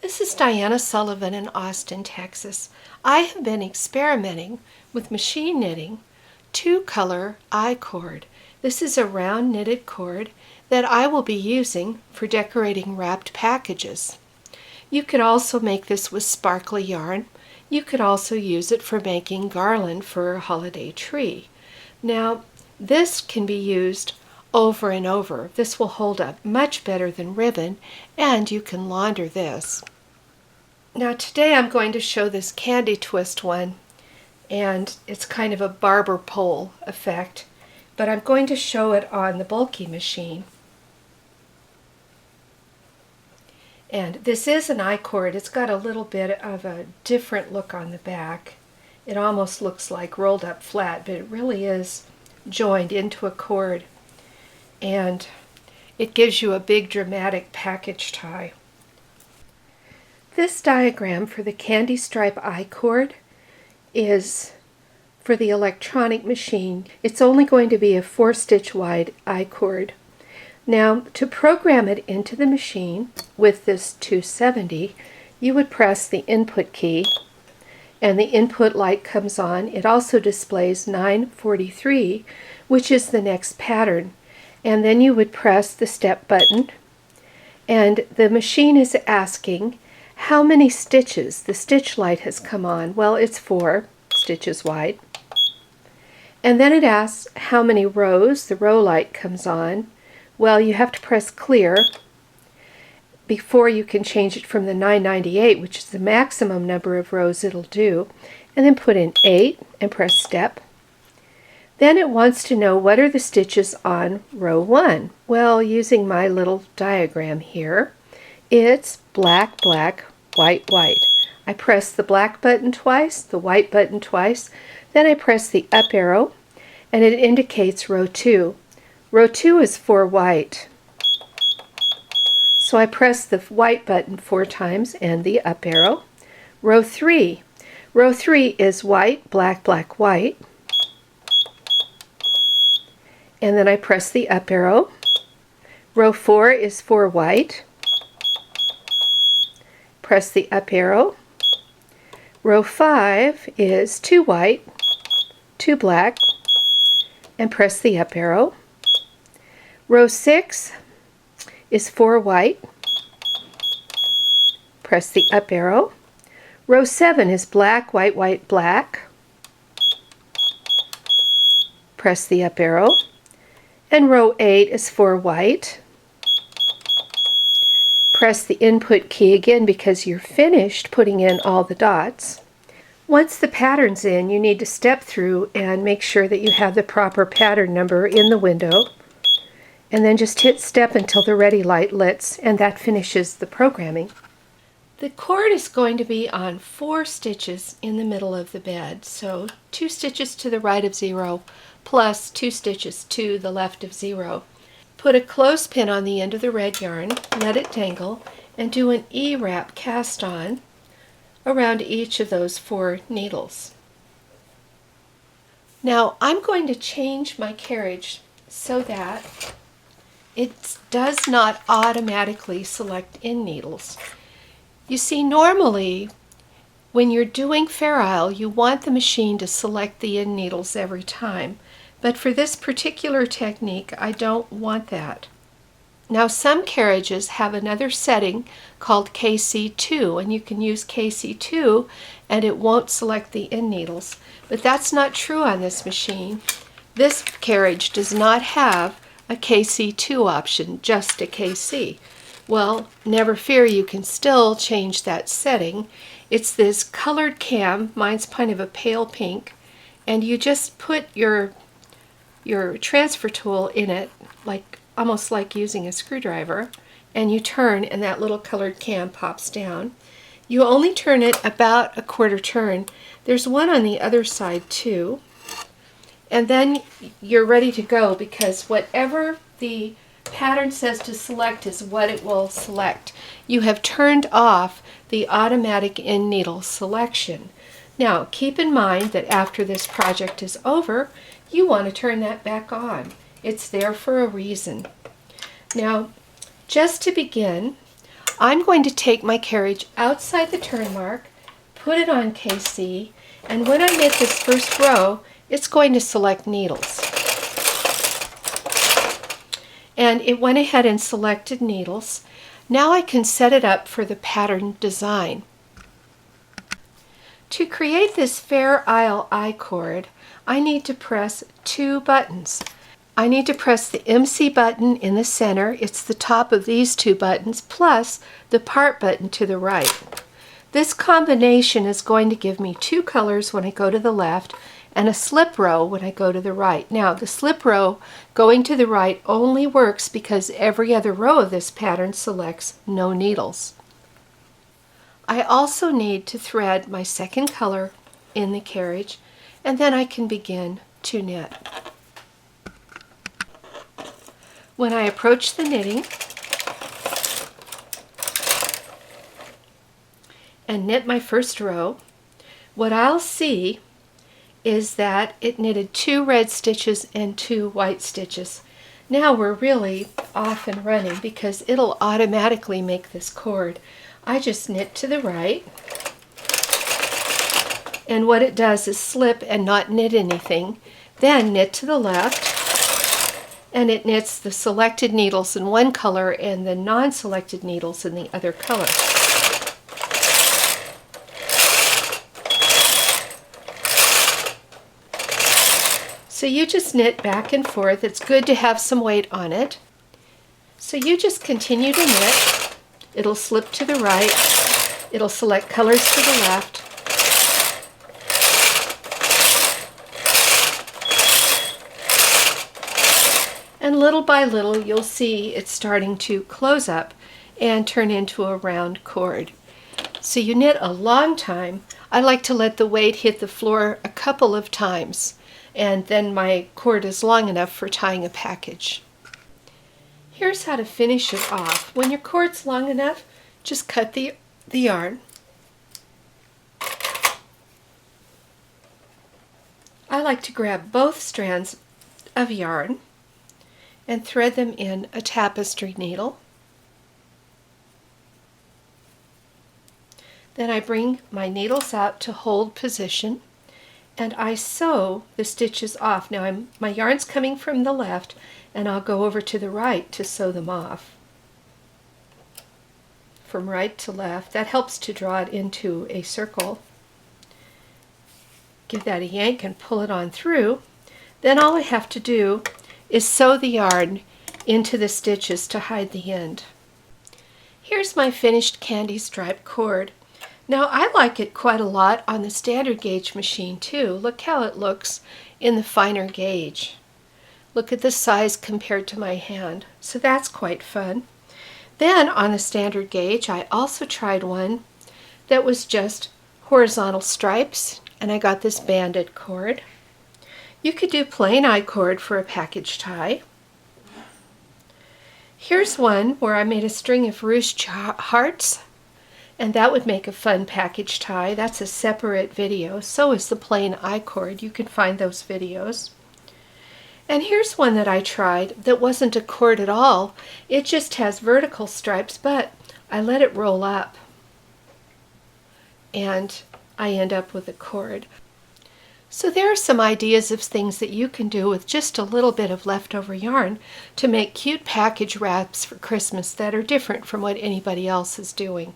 This is Diana Sullivan in Austin, Texas. I have been experimenting with machine knitting two-color I-cord. This is a round knitted cord that I will be using for decorating wrapped packages. You could also make this with sparkly yarn. You could also use it for making garland for a holiday tree. Now, this can be used over and over. This will hold up much better than ribbon, and you can launder this. Now today I'm going to show this candy twist one, and it's kind of a barber pole effect, but I'm going to show it on the bulky machine. And this is an I-cord. It's got a little bit of a different look on the back. It almost looks like rolled up flat, but it really is joined into a cord, and it gives you a big dramatic package tie. This diagram for the candy stripe I-cord is for the electronic machine. It's only going to be a 4-stitch wide I-cord. Now, to program it into the machine with this 270, you would press the input key and the input light comes on. It also displays 943, which is the next pattern. And then you would press the step button, and the machine is asking how many stitches the stitch light has come on. Well, it's 4 stitches wide. And then it asks how many rows the row light comes on. Well, you have to press clear before you can change it from the 998, which is the maximum number of rows it'll do, and then put in 8 and press step. Then it wants to know what are the stitches on row 1. Well, using my little diagram here, it's black, black, white, white. I press the black button twice, the white button twice, then I press the up arrow, and it indicates row 2. Row 2 is for white. So I press the white button 4 times and the up arrow. Row 3. Row 3 is white, black, black, white. And then I press the up arrow. Row 4 is for white. Press the up arrow. Row 5 is 2 white, 2 black, and press the up arrow. Row 6 is 4 white. Press the up arrow. Row 7 is black, white, white, black. Press the up arrow. And row 8 is 4 white. Press the input key again because you're finished putting in all the dots. Once the pattern's in, you need to step through and make sure that you have the proper pattern number in the window. And then just hit step until the ready light lits, and that finishes the programming. The cord is going to be on 4 stitches in the middle of the bed, so 2 stitches to the right of 0 plus 2 stitches to the left of 0. Put a clothespin on the end of the red yarn, let it dangle, and do an E-wrap cast on around each of those 4 needles. Now I'm going to change my carriage so that it does not automatically select in needles. You see, normally when you're doing Fair Isle, you want the machine to select the in needles every time. But for this particular technique, I don't want that. Now, some carriages have another setting called KC2, and you can use KC2 and it won't select the in needles. But that's not true on this machine. This carriage does not have a KC2 option, just a KC. Well, never fear, you can still change that setting. It's this colored cam, mine's kind of a pale pink, and you just put your transfer tool in it, like almost like using a screwdriver, and you turn and that little colored cam pops down. You only turn it about a quarter turn. There's one on the other side too. And then you're ready to go, because whatever the pattern says to select is what it will select. You have turned off the automatic in needle selection. Now keep in mind that after this project is over, you want to turn that back on. It's there for a reason. Now, just to begin, I'm going to take my carriage outside the turn mark, put it on KC, and when I knit this first row, it's going to select needles. And it went ahead and selected needles. Now I can set it up for the pattern design. To create this Fair Isle I-cord, I need to press 2 buttons. I need to press the MC button in the center. It's the top of these 2 buttons, plus the part button to the right. This combination is going to give me 2 colors when I go to the left and a slip row when I go to the right. Now, the slip row going to the right only works because every other row of this pattern selects no needles. I also need to thread my second color in the carriage, and then I can begin to knit. When I approach the knitting and knit my first row, what I'll see is that it knitted 2 red stitches and 2 white stitches. Now we're really off and running because it'll automatically make this cord. I just knit to the right, and what it does is slip and not knit anything, then knit to the left, and it knits the selected needles in one color and the non-selected needles in the other color. So you just knit back and forth. It's good to have some weight on it. So you just continue to knit. It'll slip to the right. It'll select colors to the left. And little by little, you'll see it's starting to close up and turn into a round cord. So you knit a long time. I like to let the weight hit the floor a couple of times, and then my cord is long enough for tying a package. Here's how to finish it off. When your cord's long enough, just cut the yarn. I like to grab both strands of yarn and thread them in a tapestry needle. Then I bring my needles out to hold position and I sew the stitches off. Now my yarn's coming from the left, and I'll go over to the right to sew them off. From right to left. That helps to draw it into a circle. Give that a yank and pull it on through. Then all I have to do is sew the yarn into the stitches to hide the end. Here's my finished candy stripe cord. Now I like it quite a lot on the standard gauge machine too. Look how it looks in the finer gauge. Look at the size compared to my hand. So that's quite fun. Then on the standard gauge I also tried one that was just horizontal stripes, and I got this banded cord. You could do plain I-cord for a package tie. Here's one where I made a string of ruched hearts, and that would make a fun package tie. That's a separate video. So is the plain I-cord. You can find those videos. And here's one that I tried that wasn't a cord at all. It just has vertical stripes, but I let it roll up and I end up with a cord. So there are some ideas of things that you can do with just a little bit of leftover yarn to make cute package wraps for Christmas that are different from what anybody else is doing.